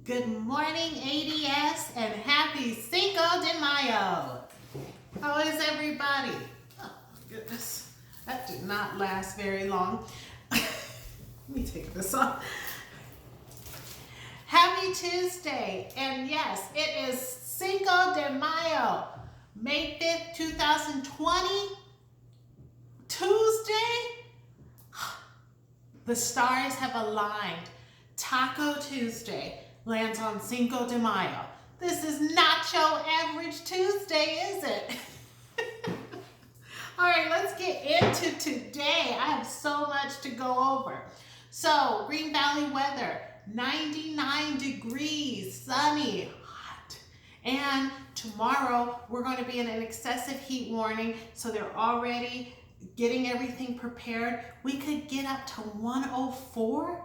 Good morning, ADS, and happy Cinco de Mayo. How is everybody? Oh, goodness. That did not last very long. Let me take this off. Happy Tuesday, and yes, it is Cinco de Mayo, May 5th, 2020, Tuesday. The stars have aligned. Taco Tuesday lands on Cinco de Mayo. This is not your average Tuesday, is it? All right, let's get into today. I have so much to go over. So, Green Valley weather, 99 degrees, sunny, hot. And tomorrow, we're going to be in an excessive heat warning, so they're already getting everything prepared. We could get up to 104.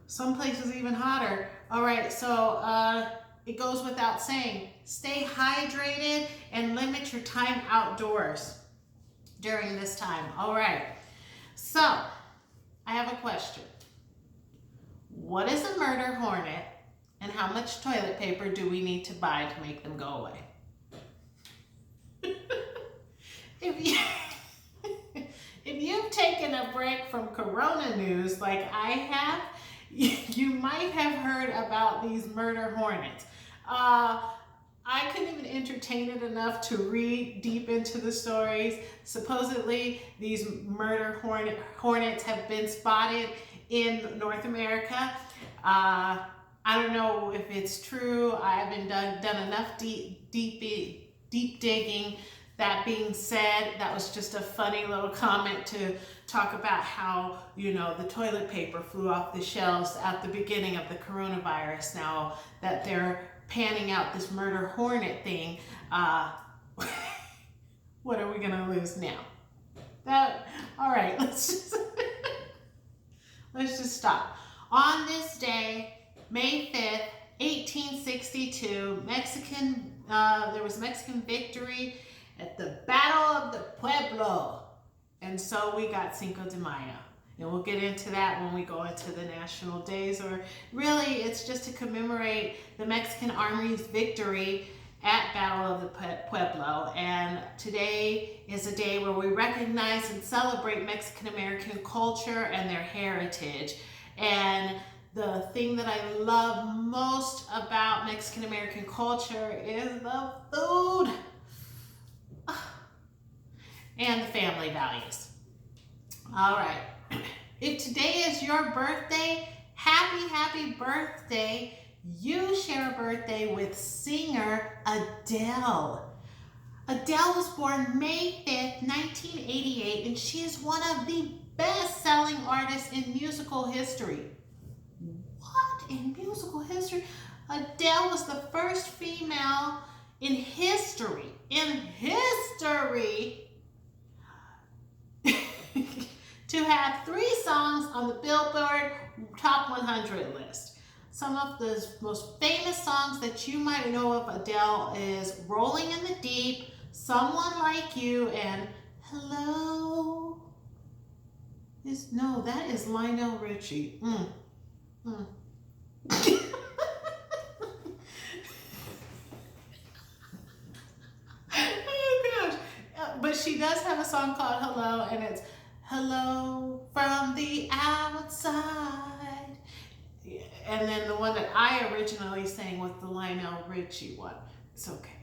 Some places even hotter. All right, so it goes without saying, stay hydrated and limit your time outdoors during this time. All right, so I have a question. What is a murder hornet and how much toilet paper do we need to buy to make them go away? If you've taken a break from Corona news like I have, you might have heard about these murder hornets. I couldn't even entertain it enough to read deep into the stories. Supposedly, these murder hornets have been spotted in North America. I don't know if it's true. I haven't done enough deep digging. That being said, that was just a funny little comment to talk about how, you know, the toilet paper flew off the shelves at the beginning of the coronavirus. Now that they're panning out this murder hornet thing, what are we gonna lose now? All right, let's just stop. On this day, May 5th, 1862, there was Mexican victory at the Battle of the Pueblo. And so we got Cinco de Mayo. And we'll get into that when we go into the national days, or really it's just to commemorate the Mexican Army's victory at Battle of the Pueblo. And today is a day where we recognize and celebrate Mexican American culture and their heritage. And the thing that I love most about Mexican American culture is the food and the family values. All right, if today is your birthday, happy birthday. You share a birthday with singer Adele. Adele was born May 5th, 1988, and she is one of the best-selling artists in musical history. What? In musical history? Adele was the first female in history, to have 3 songs on the Billboard Top 100 list. Some of the most famous songs that you might know of Adele is Rolling in the Deep, Someone Like You, and Hello. No, that is Lionel Richie. Oh gosh. But she does have a song called Hello, and it's Hello from the outside. And then the one that I originally sang was the Lionel Richie one. It's okay.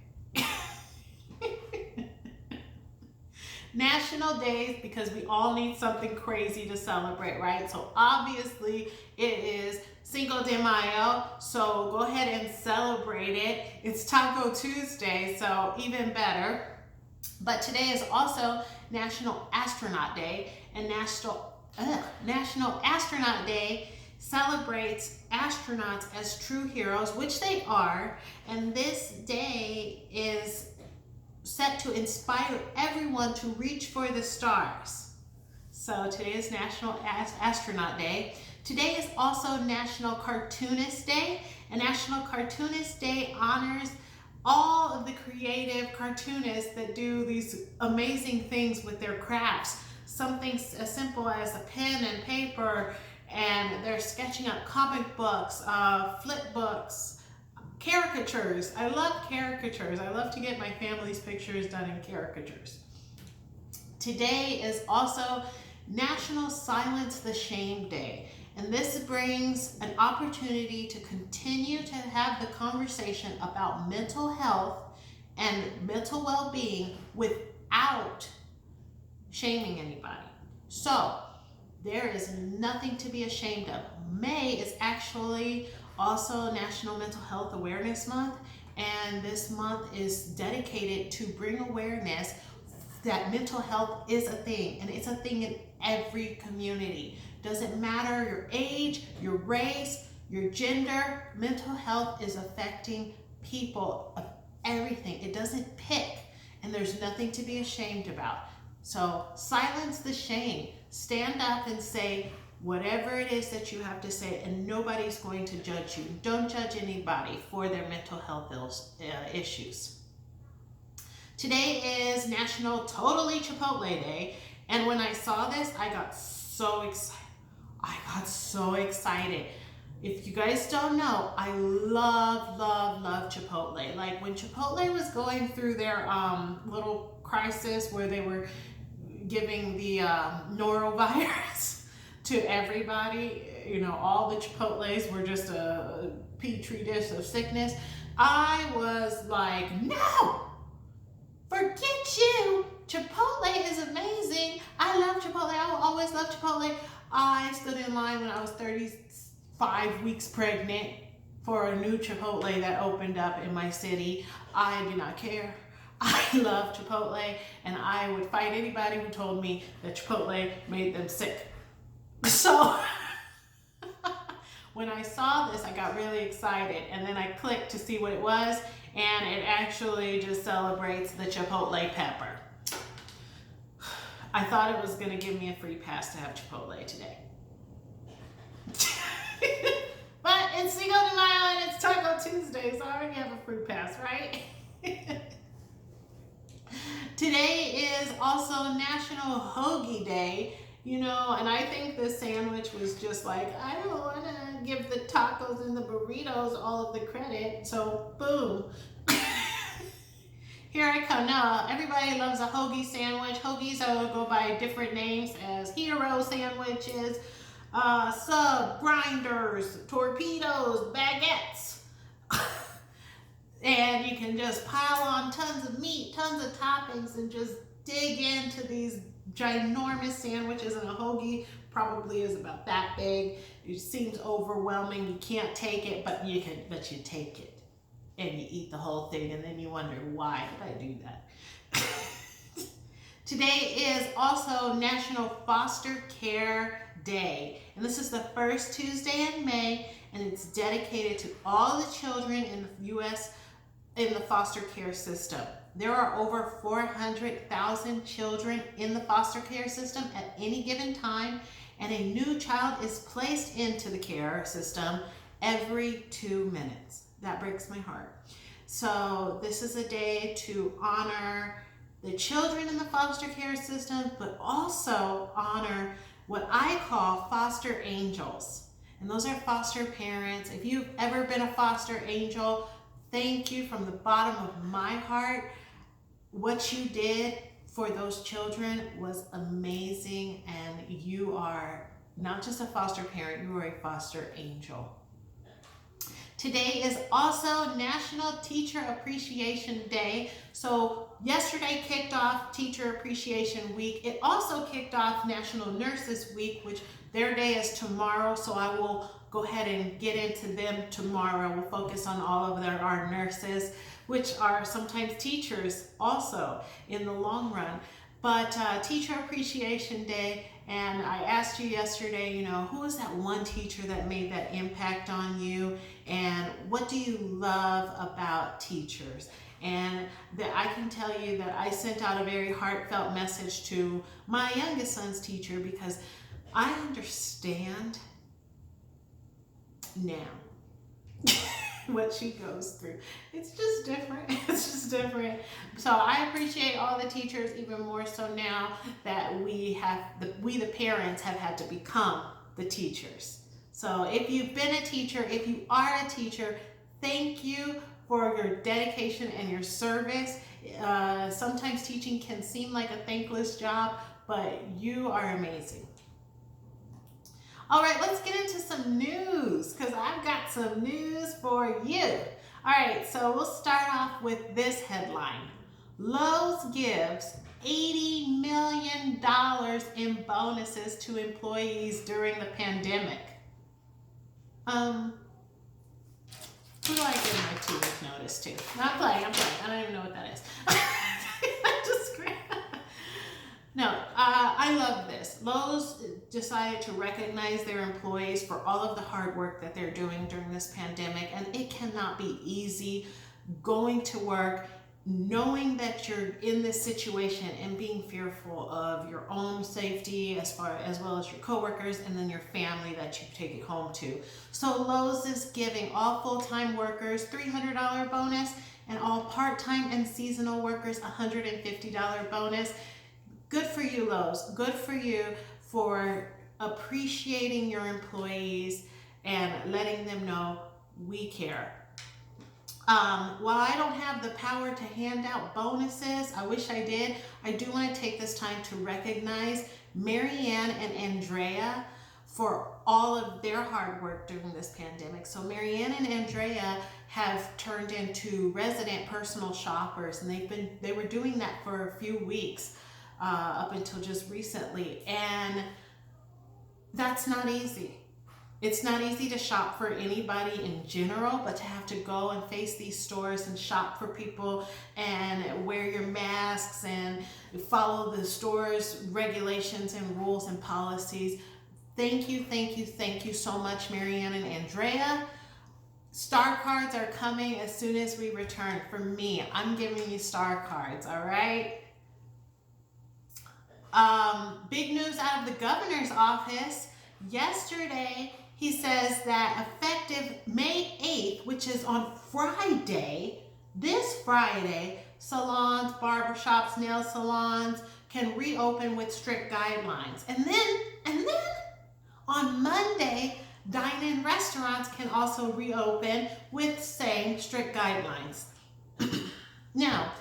National days, because we all need something crazy to celebrate, right? So obviously it is Cinco de Mayo, so go ahead and celebrate it. It's Taco Tuesday, so even better. But today is also National Astronaut Day, and National Astronaut Day celebrates astronauts as true heroes, which they are, and this day is set to inspire everyone to reach for the stars. So today is National Astronaut Day. Today is also National Cartoonist Day, and National Cartoonist Day honors all of the creative cartoonists that do these amazing things with their crafts. Something as simple as a pen and paper and they're sketching up comic books, flip books, caricatures. I love caricatures. I love to get my family's pictures done in caricatures. Today is also National Silence the Shame Day. And this brings an opportunity to continue to have the conversation about mental health and mental well-being without shaming anybody. So there is nothing to be ashamed of. May is actually also National Mental Health Awareness Month, and this month is dedicated to bring awareness that mental health is a thing, and it's a thing in every community. Doesn't matter your age, your race, your gender, mental health is affecting people of everything. It doesn't pick, and there's nothing to be ashamed about. So silence the shame. Stand up and say whatever it is that you have to say, and nobody's going to judge you. Don't judge anybody for their mental health issues. Today is National Totally Chipotle Day, and when I saw this, I got so excited. If you guys don't know, I love Chipotle. Like when Chipotle was going through their little crisis where they were giving the norovirus to everybody, you know, all the Chipotles were just a petri dish of sickness. I was like, no, forget you. Chipotle is amazing. I love Chipotle. I will always love Chipotle. I stood in line when I was 35 weeks pregnant for a new Chipotle that opened up in my city. I did not care. I love Chipotle, and I would fight anybody who told me that Chipotle made them sick. So when I saw this, I got really excited, and then I clicked to see what it was, and it actually just celebrates the Chipotle pepper. I thought it was going to give me a free pass to have Chipotle today. But it's Cinco de Mayo and it's Taco Tuesday, so I already have a free pass, right? Today is also National Hoagie Day, you know, and I think this sandwich was just like, I don't want to give the tacos and the burritos all of the credit, so boom. Here I come. Now, everybody loves a hoagie sandwich. Hoagies go by different names as hero sandwiches, sub, grinders, torpedoes, baguettes. And you can just pile on tons of meat, tons of toppings, and just dig into these ginormous sandwiches. And a hoagie probably is about that big. It seems overwhelming. You can't take it, but you take it. And you eat the whole thing, and then you wonder, why did I do that? Today is also National Foster Care Day. And this is the first Tuesday in May, and it's dedicated to all the children in the U.S. in the foster care system. There are over 400,000 children in the foster care system at any given time, and a new child is placed into the care system every 2 minutes. That breaks my heart. So this is a day to honor the children in the foster care system, but also honor what I call foster angels. And those are foster parents. If you've ever been a foster angel, thank you from the bottom of my heart. What you did for those children was amazing, and you are not just a foster parent, you are a foster angel. Today is also National Teacher Appreciation Day. So yesterday kicked off Teacher Appreciation Week. It also kicked off National Nurses Week, which their day is tomorrow. So I will go ahead and get into them tomorrow. We'll focus on all of our nurses, which are sometimes teachers also in the long run. But Teacher Appreciation Day, and I asked you yesterday, you know, who is that one teacher that made that impact on you, and what do you love about teachers? And that I can tell you that I sent out a very heartfelt message to my youngest son's teacher, because I understand now what she goes through. It's just different. It's just different. So I appreciate all the teachers even more so now that we the parents have had to become the teachers. So if you've been a teacher, if you are a teacher, thank you for your dedication and your service. Sometimes teaching can seem like a thankless job, but you are amazing. All right, let's get into some news because I've got some news for you. All right, so we'll start off with this headline. Lowe's gives $80 million in bonuses to employees during the pandemic. Who do I give my 2-week notice to? I'm playing. I don't even know what that is. No, I love this. Lowe's decided to recognize their employees for all of the hard work that they're doing during this pandemic, and it cannot be easy going to work knowing that you're in this situation and being fearful of your own safety as well as your coworkers and then your family that you take it home to. So Lowe's is giving all full-time workers $300 bonus and all part-time and seasonal workers $150 bonus. Good for you, Lowe's. Good for you for appreciating your employees and letting them know we care. While I don't have the power to hand out bonuses, I wish I did, I do want to take this time to recognize Marianne and Andrea for all of their hard work during this pandemic. So Marianne and Andrea have turned into resident personal shoppers, and they were doing that for a few weeks up until just recently, and that's not easy. It's not easy to shop for anybody in general, but to have to go and face these stores and shop for people and wear your masks and follow the store's regulations and rules and policies. Thank you, thank you, thank you so much, Marianne and Andrea. Star cards are coming as soon as we return. For me, I'm giving you star cards, all right? Big news out of the governor's office. Yesterday, he says that effective May 8th, which is on Friday, this Friday, salons, barbershops, nail salons can reopen with strict guidelines. And then on Monday, dine-in restaurants can also reopen with same strict guidelines. Now,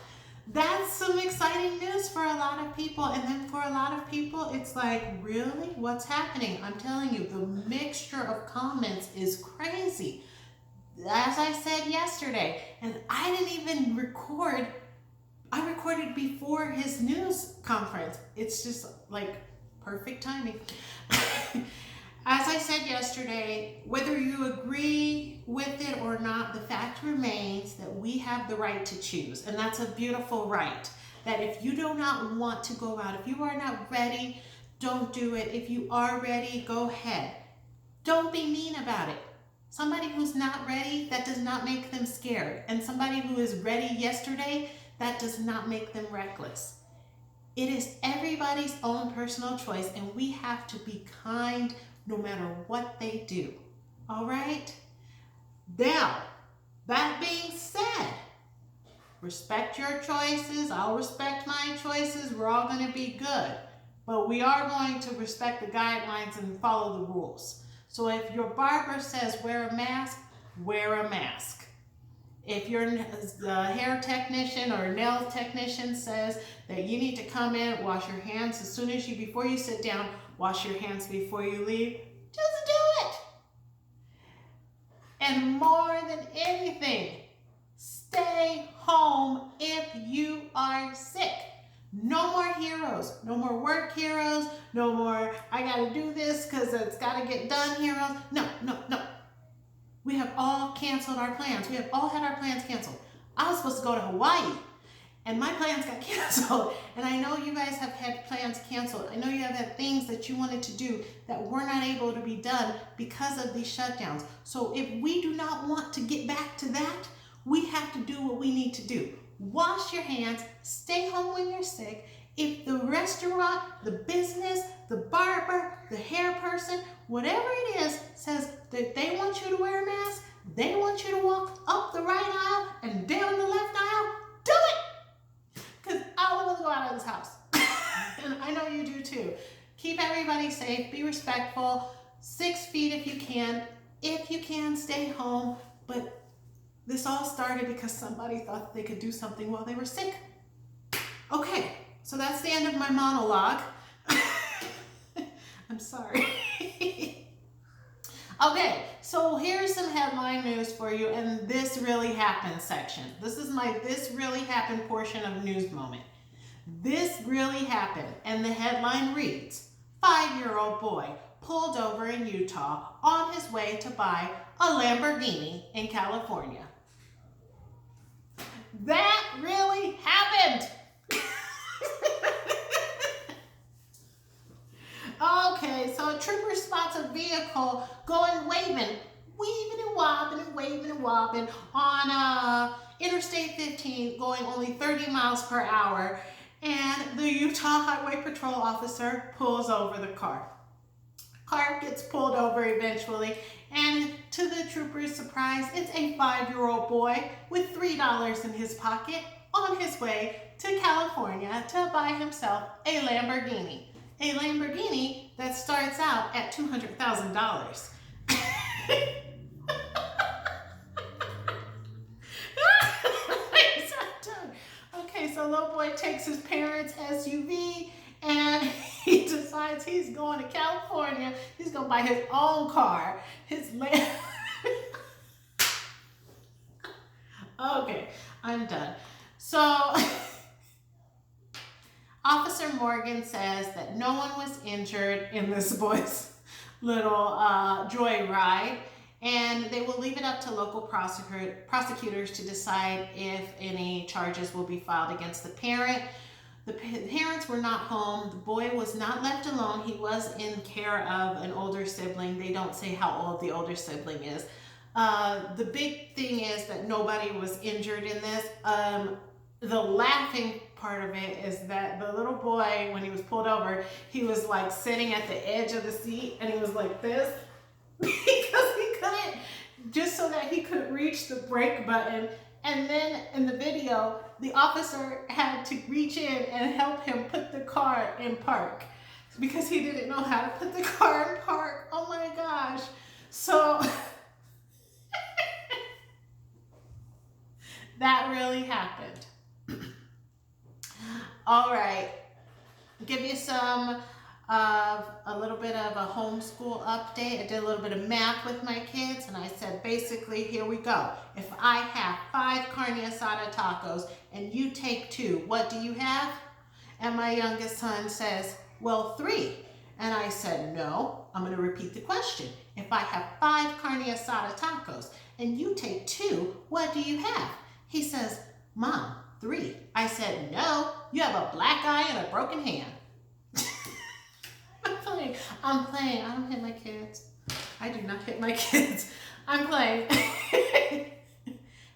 that's some exciting news for a lot of people. And then for a lot of people, it's like, really? What's happening? I'm telling you, the mixture of comments is crazy. As I said yesterday, and I didn't even record, I recorded before his news conference. It's just like perfect timing. As I said yesterday, whether you agree with it or not, the fact remains that we have the right to choose. And that's a beautiful right. That if you do not want to go out, if you are not ready, don't do it. If you are ready, go ahead. Don't be mean about it. Somebody who's not ready, that does not make them scared. And somebody who is ready yesterday, that does not make them reckless. It is everybody's own personal choice, and we have to be kind no matter what they do. All right? Now, that being said, respect your choices. I'll respect my choices. We're all going to be good. But we are going to respect the guidelines and follow the rules. So if your barber says wear a mask, wear a mask. If your hair technician or nail technician says that you need to come in, wash your hands as soon as before you sit down, wash your hands before you leave, just do it. And more than anything, stay home if you are sick. No more heroes, no more work heroes, no more I gotta do this because it's gotta get done heroes. No. We have all canceled our plans. We have all had our plans canceled. I was supposed to go to Hawaii and my plans got canceled. And I know you guys have had plans canceled. I know you have had things that you wanted to do that were not able to be done because of these shutdowns. So if we do not want to get back to that, we have to do what we need to do. Wash your hands, stay home when you're sick. If the restaurant, the business, the barber, the hair person, whatever it is, says that they want you to wear a mask, they want you to walk up the right aisle and down the left aisle, do it! Because I don't want to go out of this house. And I know you do too. Keep everybody safe, be respectful, 6 feet if you can. If you can, stay home. But this all started because somebody thought they could do something while they were sick. Okay, so that's the end of my monologue. I'm sorry. Okay, so here's some headline news for you in This Really Happened section. This is my This Really Happened portion of News Moment. This really happened, and the headline reads, 5-year-old boy pulled over in Utah on his way to buy a Lamborghini in California. That really happened. Okay, so a trooper spots a vehicle going waving and wobbing on Interstate 15 going only 30 miles per hour, and the Utah Highway Patrol officer pulls over the car. Car gets pulled over eventually, and to the trooper's surprise, it's a 5-year-old boy with $3 in his pocket on his way to California to buy himself a Lamborghini. A Lamborghini that starts out at $200,000. Okay, so little boy takes his parents' SUV and he decides he's going to California. He's going to buy his own car. His Okay, I'm done. So Officer Morgan says that no one was injured in this boy's little joyride, and they will leave it up to local prosecutors to decide if any charges will be filed against the parent. The parents were not home. The boy was not left alone. He was in care of an older sibling. They don't say how old the older sibling is. The big thing is that nobody was injured in this. The laughing part of it is that the little boy, when he was pulled over, he was like sitting at the edge of the seat and he was like this because he couldn't, just so that he could reach the brake button. And then in the video, the officer had to reach in and help him put the car in park because he didn't know how to put the car in park. Oh my gosh. So that really happened. All right, give you some a little bit of a homeschool update. I did a little bit of math with my kids, and I said, basically, here we go. If I have 5 carne asada tacos and you take 2, what do you have? And my youngest son says, well, 3. And I said, no, I'm going to repeat the question. If I have 5 carne asada tacos and you take 2, what do you have? He says, Mom, 3. I said, no, you have a black eye and a broken hand. I'm playing. I don't hit my kids. I do not hit my kids. I'm playing.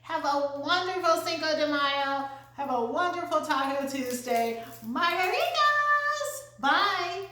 Have a wonderful Cinco de Mayo. Have a wonderful Taco Tuesday. Margaritas. Bye.